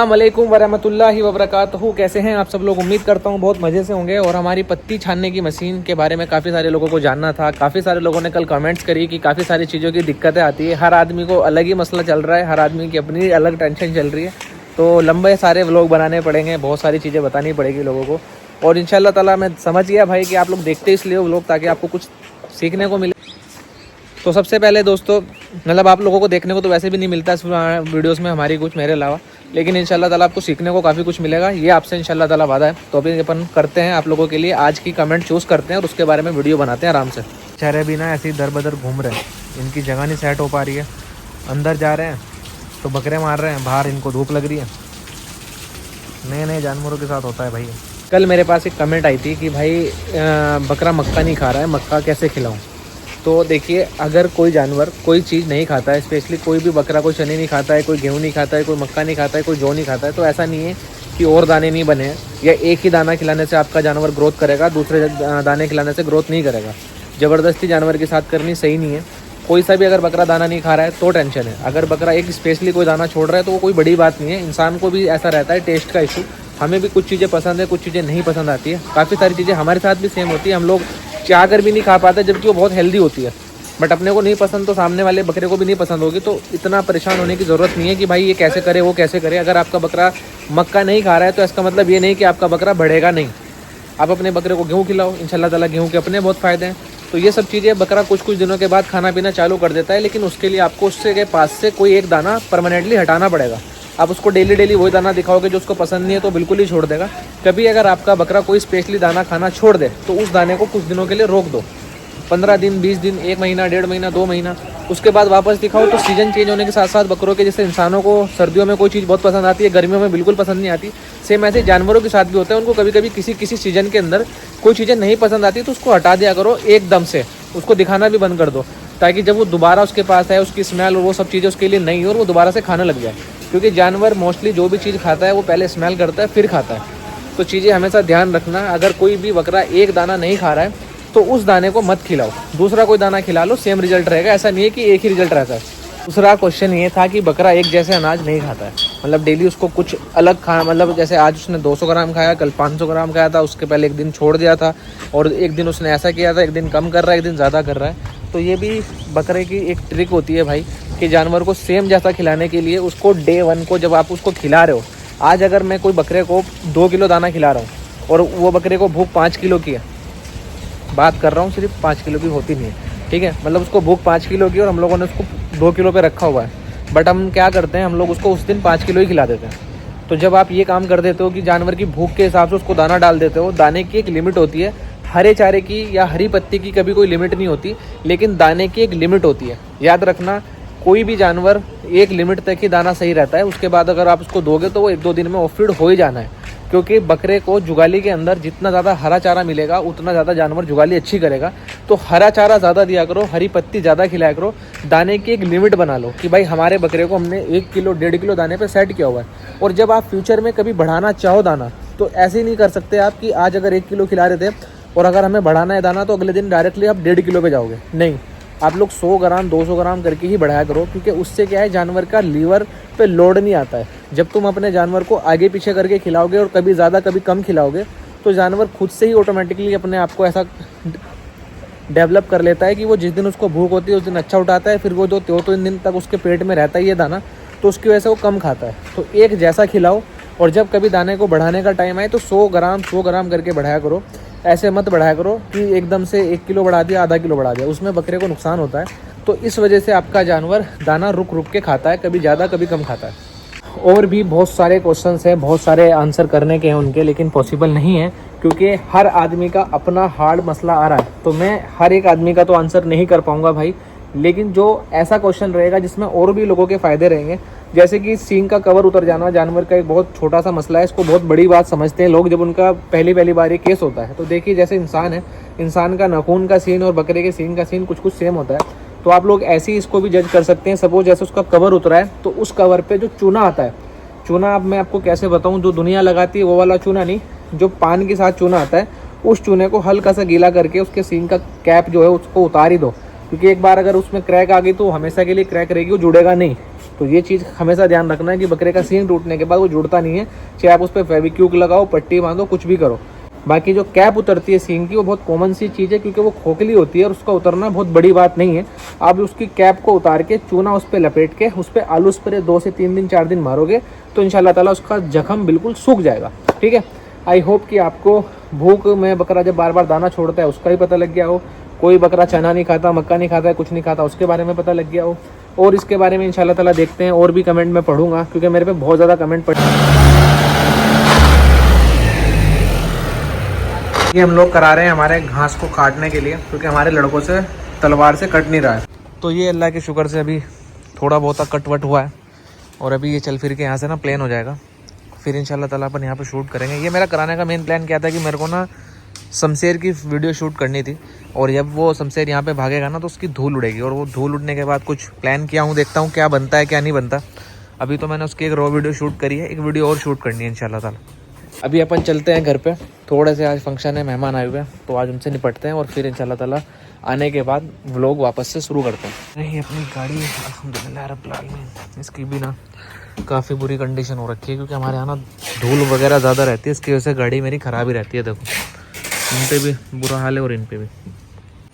अस्सलामुअलैकुम वरहमतुल्लाहि वबरकातुहू। कैसे हैं आप सब लोग? उम्मीद करता हूँ बहुत मज़े से होंगे। और हमारी पत्ती छानने की मशीन के बारे में काफ़ी सारे लोगों को जानना था। काफ़ी सारे लोगों ने कल कमेंट्स करी कि काफ़ी सारी चीज़ों की दिक्कतें आती है। हर आदमी को अलग ही मसला चल रहा है, हर आदमी की अपनी अलग टेंशन चल रही है। तो लंबे सारे व्लॉग बनाने पड़ेंगे, बहुत सारी चीज़ें बतानी पड़ेगी लोगों को। और इंशाल्लाह ताला मैं समझ गया भाई कि आप लोग देखते इसलिए व्लॉग ताकि आपको कुछ सीखने को मिले। तो सबसे पहले दोस्तों, मतलब आप लोगों को देखने को तो वैसे भी नहीं मिलता इस वीडियोस में हमारी कुछ मेरे अलावा, लेकिन इंशाल्लाह ताला आपको सीखने को काफ़ी कुछ मिलेगा, ये आपसे इंशाल्लाह ताला वादा है। तो अभी अपन करते हैं आप लोगों के लिए आज की कमेंट चूज़ करते हैं और उसके बारे में वीडियो बनाते हैं आराम से। चेहरे भी ना ऐसे ही दर बदर घूम रहे हैं, इनकी जगह नहीं सेट हो पा रही है। अंदर जा रहे हैं तो बकरे मार रहे हैं, बाहर इनको धूप लग रही है। नए नए जानवरों के साथ होता है भाई। कल मेरे पास एक कमेंट आई थी कि भाई बकरा मक्का नहीं खा रहा है, मक्का कैसे खिलाऊँ। तो देखिए, अगर कोई जानवर कोई चीज़ नहीं खाता है, स्पेशली कोई भी बकरा कोई चने नहीं खाता है, कोई गेहूँ नहीं खाता है, कोई मक्का नहीं खाता है, कोई जौ नहीं खाता है, तो ऐसा नहीं है कि और दाने नहीं बने हैं या एक ही दाना खिलाने से आपका जानवर ग्रोथ करेगा, दूसरे दाने खिलाने से ग्रोथ नहीं करेगा। ज़बरदस्ती जानवर के साथ करनी सही नहीं है। कोई सा भी अगर बकरा दाना नहीं खा रहा है तो टेंशन है। अगर बकरा एक स्पेशली कोई दाना छोड़ रहा है तो वो कोई बड़ी बात नहीं है। इंसान को भी ऐसा रहता है, टेस्ट का इशू। हमें भी कुछ चीज़ें पसंद है, कुछ चीज़ें नहीं पसंद आती है। काफ़ी सारी चीज़ें हमारे साथ भी सेम होती है, हम लोग चाह कर भी नहीं खा पाते जबकि वो बहुत हेल्दी होती है। बट अपने को नहीं पसंद तो सामने वाले बकरे को भी नहीं पसंद होगी। तो इतना परेशान होने की ज़रूरत नहीं है कि भाई ये कैसे करे वो कैसे करे। अगर आपका बकरा मक्का नहीं खा रहा है तो इसका मतलब ये नहीं कि आपका बकरा बढ़ेगा नहीं। आप अपने बकरे को गेहूँ खिलाओ, इंशाल्लाह ताला गेहूँ के अपने बहुत फ़ायदे हैं। तो ये सब चीज़ें बकरा कुछ कुछ दिनों के बाद खाना पीना चालू कर देता है, लेकिन उसके लिए आपको उससे के पास से कोई एक दाना परमानेंटली हटाना पड़ेगा। आप उसको डेली डेली वही दाना दिखाओगे जो उसको पसंद नहीं है तो बिल्कुल ही छोड़ देगा। कभी अगर आपका बकरा कोई स्पेशली दाना खाना छोड़ दे तो उस दाने को कुछ दिनों के लिए रोक दो, 15 दिन, 20 दिन, 1 महीना, 1.5 महीना, 2 महीना, उसके बाद वापस दिखाओ। तो सीजन चेंज होने के साथ साथ बकरों के जैसे इंसानों को सर्दियों में कोई चीज़ बहुत पसंद आती है, गर्मियों में बिल्कुल पसंद नहीं आती, सेम ऐसे जानवरों के साथ भी होता है। उनको कभी कभी किसी सीजन के अंदर कोई चीज़ें नहीं पसंद आती तो उसको हटा दिया करो एकदम से, उसको दिखाना भी बंद कर दो, ताकि जब वो दोबारा उसके पास है, उसकी स्मेल और वो सब चीज़ें उसके लिए नहीं हो और वो दोबारा से खाने लग जाए। क्योंकि जानवर मोस्टली जो भी चीज़ खाता है वो पहले स्मेल करता है फिर खाता है। तो चीज़ें हमेशा ध्यान रखना। अगर कोई भी बकरा एक दाना नहीं खा रहा है तो उस दाने को मत खिलाओ, दूसरा कोई दाना खिला लो, सेम रिजल्ट रहेगा। ऐसा नहीं है कि एक ही रिजल्ट रहता है। दूसरा क्वेश्चन ये था कि बकरा एक जैसे अनाज नहीं खाता है, मतलब डेली उसको कुछ अलग खाना, मतलब जैसे आज उसने 200 ग्राम खाया, कल 500 ग्राम खाया था, उसके पहले एक दिन छोड़ दिया था और एक दिन उसने ऐसा किया था, एक दिन कम कर रहा है, एक दिन ज़्यादा कर रहा है। तो ये भी बकरे की एक ट्रिक होती है भाई कि जानवर को सेम जैसा खिलाने के लिए उसको डे 1 को जब आप उसको खिला रहे हो, आज अगर मैं कोई बकरे को 2 किलो दाना खिला रहा हूँ और वो बकरे को भूख 5 किलो की है, बात कर रहा हूँ, सिर्फ 5 किलो की होती नहीं है, ठीक है, मतलब उसको भूख 5 किलो की और हम लोगों ने उसको 2 किलो पे रखा हुआ है। बट हम क्या करते हैं, हम लोग उसको उस दिन 5 किलो ही खिला देते हैं। तो जब आप ये काम कर देते हो कि जानवर की भूख के हिसाब से उसको दाना डाल देते हो, दाने की एक लिमिट होती है, हरे चारे की या हरी पत्ती की कभी कोई लिमिट नहीं होती, लेकिन दाने की एक लिमिट होती है। याद रखना, कोई भी जानवर एक लिमिट तक ही दाना सही रहता है, उसके बाद अगर आप उसको दोगे तो वो 1-2 दिन में ऑफीड हो ही जाना है। क्योंकि बकरे को जुगाली के अंदर जितना ज़्यादा हरा चारा मिलेगा उतना ज़्यादा जानवर जुगाली अच्छी करेगा। तो हरा चारा ज़्यादा दिया करो, हरी पत्ती ज़्यादा खिलाया करो, दाने की एक लिमिट बना लो कि भाई हमारे बकरे को हमने 1 किलो 1.5 किलो दाने पे सेट किया हुआ है। और जब आप फ्यूचर में कभी बढ़ाना चाहो दाना तो ऐसे ही नहीं कर सकते आप कि आज अगर 1 किलो खिला रहे थे और अगर हमें बढ़ाना है दाना तो अगले दिन डायरेक्टली आप 1.5 किलो पे जाओगे। नहीं, आप लोग 100 ग्राम 200 ग्राम करके ही बढ़ाया करो, क्योंकि उससे क्या है, जानवर का लीवर पे लोड नहीं आता है। जब तुम अपने जानवर को आगे पीछे करके खिलाओगे और कभी ज़्यादा कभी कम खिलाओगे तो जानवर खुद से ही ऑटोमेटिकली अपने आप को ऐसा डेवलप कर लेता है कि वो जिस दिन उसको भूख होती है उस दिन अच्छा उठाता है, फिर वो जो 2-3 दिन तक उसके पेट में रहता है ये दाना, तो उसकी वजह से वो कम खाता है। तो एक जैसा खिलाओ और जब कभी दाने को बढ़ाने का टाइम आए तो 100 ग्राम करके बढ़ाया करो। ऐसे मत बढ़ाया करो कि एकदम से 1 किलो बढ़ा दिया, आधा किलो बढ़ा दिया, उसमें बकरे को नुकसान होता है। तो इस वजह से आपका जानवर दाना रुक रुक के खाता है, कभी ज़्यादा कभी कम खाता है। और भी बहुत सारे क्वेश्चंस हैं, बहुत सारे आंसर करने के हैं उनके, लेकिन पॉसिबल नहीं है क्योंकि हर आदमी का अपना हार्ड मसला आ रहा है। तो मैं हर एक आदमी का तो आंसर नहीं कर पाऊँगा भाई, लेकिन जो ऐसा क्वेश्चन रहेगा जिसमें और भी लोगों के फ़ायदे रहेंगे, जैसे कि सींग का कवर उतर जाना जानवर का एक बहुत छोटा सा मसला है, इसको बहुत बड़ी बात समझते हैं लोग जब उनका पहली बार ये केस होता है। तो देखिए, जैसे इंसान है, इंसान का नाखून का सीन और बकरे के सींग का सीन कुछ सेम होता है। तो आप लोग ऐसे ही इसको भी जज कर सकते हैं। सपोज जैसे उसका कवर उतरा है तो उस कवर पे जो चूना आता है, चूना अब मैं आपको कैसे बताऊँ, जो दुनिया लगाती है वो वाला चूना नहीं, जो पान के साथ चूना आता है, उस चूने को हल्का सा गीला करके उसके सींग का कैप जो है उसको उतार ही दो, क्योंकि एक बार अगर उसमें क्रैक आ गई तो हमेशा के लिए क्रैक रहेगी, वो जुड़ेगा नहीं। तो ये चीज़ हमेशा ध्यान रखना है कि बकरे का सींग टूटने के बाद वो जुड़ता नहीं है, चाहे आप उस पर फेविक्विक लगाओ, पट्टी बांधो, कुछ भी करो। बाकी जो कैप उतरती है सींग की, वो बहुत कॉमन सी चीज़ है, क्योंकि वो खोखली होती है और उसका उतरना बहुत बड़ी बात नहीं है। आप उसकी कैप को उतार के चूना उस पर लपेट के उस पर आलू स्प्रे 2 से 3 दिन 4 दिन मारोगे तो इंशाल्लाह ताला उसका जख्म बिल्कुल सूख जाएगा। ठीक है, आई होप कि आपको भूख में बकरा जब बार बार दाना छोड़ता है उसका ही पता लग गया हो। कोई बकरा चना नहीं खाता, मक्का नहीं खाता है, कुछ नहीं खाता, उसके बारे में पता लग गया हो। और इसके बारे में इंशाल्लाह ताला देखते हैं, और भी कमेंट में पढ़ूंगा, क्योंकि मेरे पे बहुत ज़्यादा कमेंट पढ़े। ये हम लोग करा रहे हैं हमारे घास को काटने के लिए, क्योंकि हमारे लड़कों से तलवार से कट नहीं रहा है। तो ये अल्लाह के शुक्र से अभी थोड़ा बहुत कटवट हुआ है, और अभी ये चल फिर के यहाँ से ना प्लेन हो जाएगा। फिर इंशाल्लाह ताला अपन यहाँ पे शूट करेंगे। ये मेरा कराने का मेन प्लान क्या था कि मेरे को ना शमशेर की वीडियो शूट करनी थी, और जब वो शमशेर यहाँ पे भागेगा ना तो उसकी धूल उड़ेगी, और वो धूल उड़ने के बाद कुछ प्लान किया हूँ, देखता हूँ क्या बनता है क्या नहीं बनता। अभी तो मैंने उसकी एक रॉ वीडियो शूट करी है, एक वीडियो और शूट करनी है इंशाल्लाह ताला। अभी अपन चलते हैं घर पे, थोड़े से आज फंक्शन है, मेहमान आए हुए हैं, तो आज उनसे निपटते हैं और फिर इंशाल्लाह ताला आने के बाद व्लॉग वापस से शुरू करते हैं। नहीं, अपनी गाड़ी अल्हम्दुलिल्लाह रब्बिल आलमीन, इसकी भी ना काफ़ी बुरी कंडीशन हो रखी है, क्योंकि हमारे यहाँ ना धूल वगैरह ज़्यादा रहती है, इसकी वजह से गाड़ी मेरी ख़राब ही रहती है। देखो इन पे भी बुरा हाल है और इन पे भी।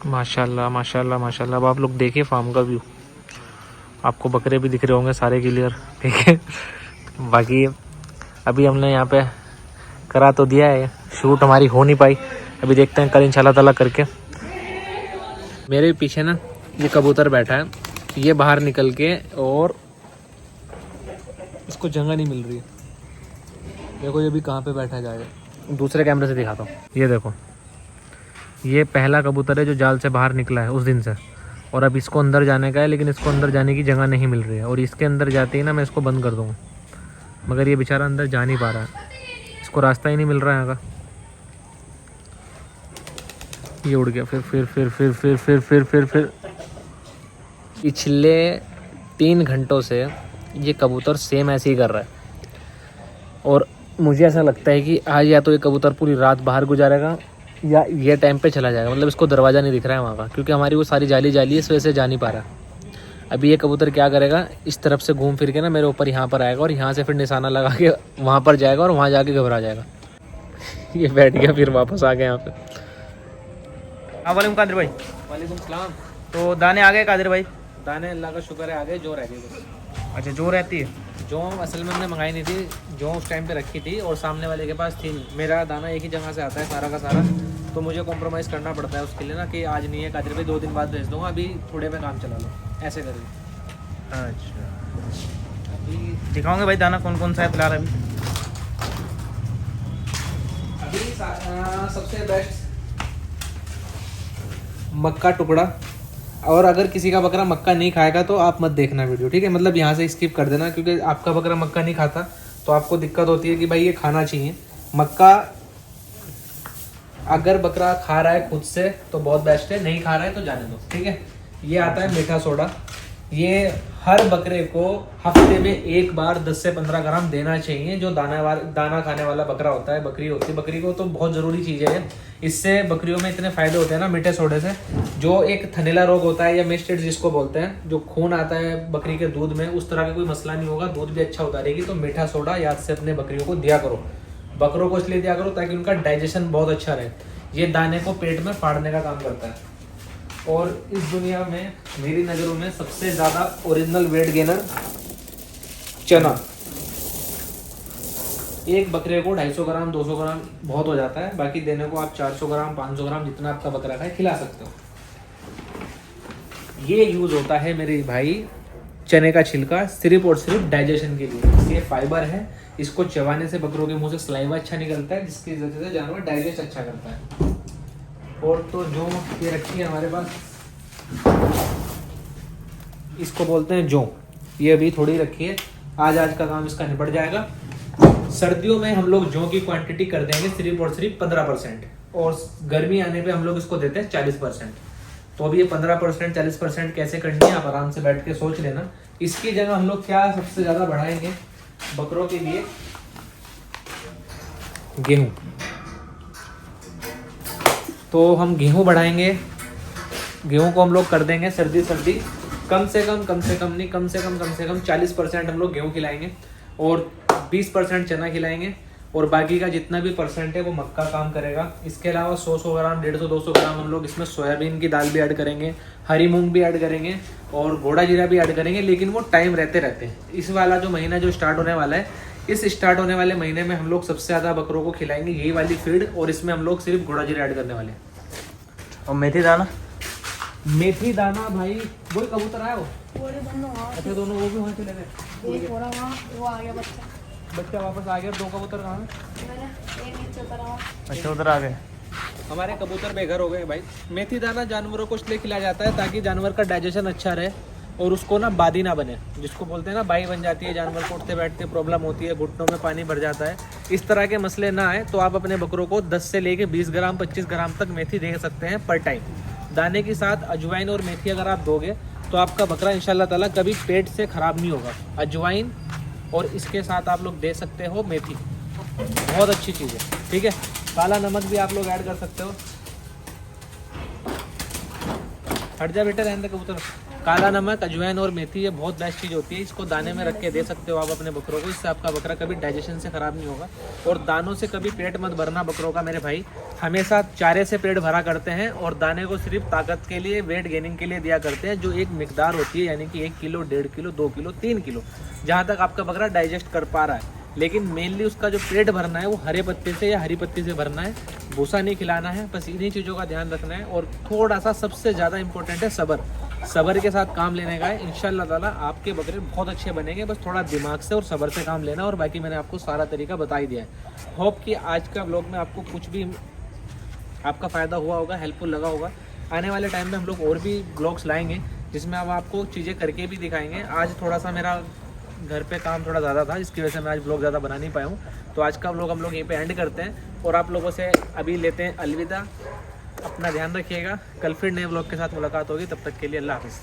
माशाल्लाह माशाल्लाह माशाल्लाह। अब आप लोग देखिए फार्म का व्यू, आपको बकरे भी दिख रहे होंगे सारे क्लियर। ठीक है, बाकी अभी हमने यहाँ पे करा तो दिया है, शूट हमारी हो नहीं पाई, अभी देखते हैं कल इंशाल्लाह ताला करके। मेरे पीछे ना ये कबूतर बैठा है, ये बाहर निकल के, और इसको जगह नहीं मिल रही है। देखो ये भी कहाँ पे बैठा जाएगा, दूसरे कैमरे से दिखाता हूँ। ये देखो, ये पहला कबूतर है जो जाल से बाहर निकला है उस दिन से, और अब इसको अंदर जाने का है, लेकिन इसको अंदर जाने की जगह नहीं मिल रही है, और इसके अंदर जाते ही ना मैं इसको बंद कर दूँगा, मगर ये बेचारा अंदर जा नहीं पा रहा है, इसको रास्ता ही नहीं मिल रहा है यहाँ का। ये उड़ गया फिर। पिछले 3 घंटों से ये कबूतर सेम ऐसे ही कर रहा है, और मुझे ऐसा लगता है कि आज या तो ये कबूतर पूरी रात बाहर गुजारेगा या ये टाइम पे चला जाएगा। मतलब इसको दरवाज़ा नहीं दिख रहा है वहाँ का, क्योंकि हमारी वो सारी जाली है, इस वजह से जा नहीं पा रहा। अभी ये कबूतर क्या करेगा, इस तरफ से घूम फिर के ना मेरे ऊपर यहाँ पर आएगा, और यहाँ से फिर निशाना लगा के वहाँ पर जाएगा, और वहाँ जाके घबरा जाएगा। ये बैठ गया, फिर वापस आ गया यहाँ पे। वालेकुम कादिर भाई। वालेकुम सलाम। तो दाने आ गए कादिर भाई? दाने अल्लाह का शुक्र है आ गए, जो रह गए बस। अच्छा, जो रहती है जो असल में हमने मंगाई नहीं थी, जो उस टाइम पे रखी थी, और सामने वाले के पास थी नहीं। मेरा दाना एक ही जगह से आता है सारा का सारा, तो मुझे कॉम्प्रोमाइज़ करना पड़ता है उसके लिए ना, कि आज नहीं है कादिर भाई, 2 दिन बाद भेज दूँगा, अभी थोड़े में काम चला लो, ऐसे करें। अच्छा, अभी दिखाओगे भाई दाना कौन कौन सा है फिलहाल अभी? सबसे बेस्ट मक्का टुकड़ा, और अगर किसी का बकरा मक्का नहीं खाएगा तो आप मत देखना वीडियो, ठीक है? मतलब यहाँ से स्किप कर देना, क्योंकि आपका बकरा मक्का नहीं खाता तो आपको दिक्कत होती है कि भाई ये खाना चाहिए मक्का। अगर बकरा खा रहा है खुद से तो बहुत बेस्ट है, नहीं खा रहा है तो जाने दो, ठीक है? ये आता है मीठा सोडा, ये हर बकरे को हफ्ते में 1 बार 10 से 15 ग्राम देना चाहिए। जो दाना खाने वाला बकरा होता है, बकरी होती है, बकरी को तो बहुत ज़रूरी चीज़ है। इससे बकरियों में इतने फ़ायदे होते हैं ना मीठे सोडे से। जो एक थनेला रोग होता है या मेस्टेड जिसको बोलते हैं, जो खून आता है बकरी के दूध में, उस तरह का कोई मसला नहीं होगा, दूध भी अच्छा उतारेगी। तो मीठा सोडा याद से अपने बकरियों को दिया करो। बकरों को इसलिए दिया करो ताकि उनका डाइजेशन बहुत अच्छा रहे। ये दाने को पेट में फाड़ने का काम करता है। और इस दुनिया में मेरी नज़रों में सबसे ज़्यादा ओरिजिनल वेट गेनर चना। एक बकरे को 250 ग्राम 200 ग्राम बहुत हो जाता है, बाकी देने को आप 400 ग्राम 500 ग्राम जितना आपका बकरा खाए खिला सकते हो। ये यूज़ होता है मेरे भाई चने का छिलका, सिर्फ और सिर्फ डाइजेशन के लिए। ये फाइबर है, इसको चबाने से बकरों के मुंह से सलाइवा अच्छा निकलता है, जिसकी वजह से जानवर डाइजेस्ट अच्छा करता है। और तो जो ये रखी है हमारे पास, इसको बोलते हैं जौ, ये अभी थोड़ी रखी है, आज का काम इसका निपट जाएगा। सर्दियों में हम लोग जौ की क्वांटिटी कर देंगे सिर्फ और सिर्फ 15%, और गर्मी आने पे हम लोग इसको देते हैं 40%। तो अभी ये 15% 40% कैसे करनी है आप आराम से बैठ के सोच लेना। इसकी जगह हम लोग क्या सबसे ज़्यादा बढ़ाएंगे बकरों के लिए, गेहूँ। तो हम गेहूँ बढ़ाएंगे, गेहूँ को हम लोग कर देंगे सर्दी कम से कम 40% हम लोग गेहूँ खिलाएंगे और 20% चना खिलाएंगे और बाकी का जितना भी परसेंट है वो मक्का काम करेगा। इसके अलावा 100 ग्राम 150-200 ग्राम हम लोग इसमें सोयाबीन की दाल भी ऐड करेंगे, हरी मूंग भी ऐड करेंगे और घोड़ा जीरा भी ऐड करेंगे, लेकिन वो टाइम रहते रहते हैं। इस वाला जो महीना जो स्टार्ट होने वाला है, इस स्टार्ट होने वाले महीने में हम लोग सबसे ज़्यादा बकरों को खिलाएंगे यही वाली फीड और इसमें हम लोग सिर्फ घोड़ा जीरा ऐड करने वाले हैं। और मेथी दाना भाई वही कबूतर आया वो, अच्छा दोनों वो भी वहाँ चले गए, एक थोड़ा वहाँ वो आ गया बच्चा बच्चा वापस आ गया। 2 कबूतर कहाँ हैं? मैंने एक नीचे उतरा हुआ। अच्छा उधर आ गए। हमारे कबूतर बेघर हो गए भाई। मेथी दाना जानवरों को इसलिए खिलाया जाता है ताकि जानवर का डाइजेशन अच्छा रहे और उसको ना बादी ना बने, जिसको बोलते हैं ना बाई बन जाती है, जानवर को उठते बैठते प्रॉब्लम होती है, घुटनों में पानी भर जाता है, इस तरह के मसले ना आए तो आप अपने बकरों को 10 से लेके 20 ग्राम 25 ग्राम तक मेथी दे सकते हैं पर टाइम। दाने के साथ अजवाइन और मेथी अगर आप दोगे तो आपका बकरा इंशाल्लाह ताला कभी पेट से ख़राब नहीं होगा। अजवाइन और इसके साथ आप लोग दे सकते हो मेथी, बहुत अच्छी चीज़ है, ठीक है। काला नमक भी आप लोग ऐड कर सकते हो। हट जा बेटा, रहने दे कबूतर। काला नमक, अजवाइन और मेथी ये बहुत बेस्ट चीज़ होती है, इसको दाने में रख के दे सकते हो आप अपने बकरों को, इससे आपका बकरा कभी डाइजेशन से ख़राब नहीं होगा। और दानों से कभी पेट मत भरना बकरों का मेरे भाई, हमेशा चारे से पेट भरा करते हैं और दाने को सिर्फ ताकत के लिए, वेट गेनिंग के लिए दिया करते हैं, जो एक मिकदार होती है, यानी कि 1 किलो 1.5 किलो 2 किलो 3 किलो, जहाँ तक आपका बकरा डाइजेस्ट कर पा रहा है। लेकिन मेनली उसका जो पेट भरना है वो हरे पत्ते से या हरी पत्ती से भरना है, भूसा नहीं खिलाना है, बस इन्हीं चीज़ों का ध्यान रखना है। और थोड़ा सा सबसे ज़्यादा इंपॉर्टेंट है सब्र के साथ काम लेने का है। इंशाल्लाह ताला आपके बकरे बहुत अच्छे बनेंगे, बस थोड़ा दिमाग से और सब्र से काम लेना। और बाकी मैंने आपको सारा तरीका बता ही दिया है। होप कि आज का व्लॉग में आपको कुछ भी आपका फ़ायदा हुआ होगा, हेल्पफुल लगा होगा। आने वाले टाइम में हम लोग और भी ब्लॉग्स लाएंगे जिसमें हम आपको चीज़ें करके भी दिखाएंगे। आज थोड़ा सा मेरा घर पे काम थोड़ा ज़्यादा था, जिसकी वजह से मैं आज ब्लॉग ज़्यादा बना नहीं पाया हूँ, तो आज का व्लॉग हम लोग यहीं पे एंड करते हैं और आप लोगों से अभी लेते हैं अलविदा। अपना ध्यान रखिएगा, कल फिर नए व्लॉग के साथ मुलाकात होगी, तब तक के लिए अल्लाह हाफ़िज़।